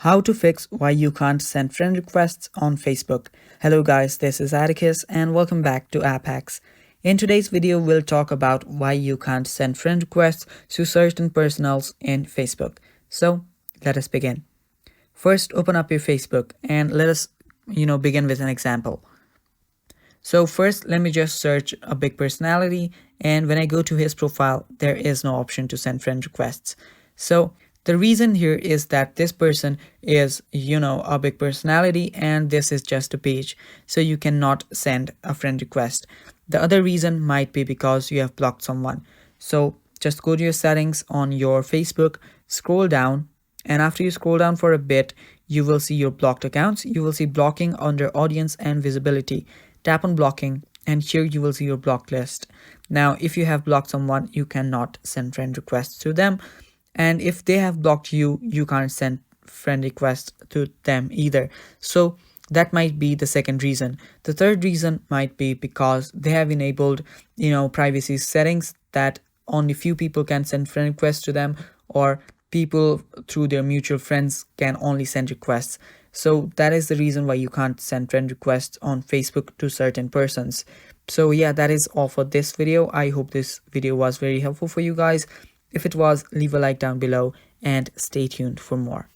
How to fix why you can't send friend requests on Facebook. Hello guys, this is Atticus and welcome back to App Hacks. In today's video, we'll talk about why you can't send friend requests to certain personals in Facebook. So let us begin. First, open up your Facebook and let us, begin with an example. So first, let me just search a big personality, and when I go to his profile, there is no option to send friend requests. So the reason here is that this person is, a big personality and this is just a page. So you cannot send a friend request. The other reason might be because you have blocked someone. So just go to your settings on your Facebook, scroll down, and after you scroll down for a bit, you will see your blocked accounts. You will see blocking under audience and visibility. Tap on blocking and here you will see your blocked list. Now, if you have blocked someone, you cannot send friend requests to them. And if they have blocked you, you can't send friend requests to them either. So that might be the second reason. The third reason might be because they have enabled, privacy settings that only few people can send friend requests to them, or people through their mutual friends can only send requests. So that is the reason why you can't send friend requests on Facebook to certain persons. So yeah, that is all for this video. I hope this video was very helpful for you guys. If it was, leave a like down below and stay tuned for more.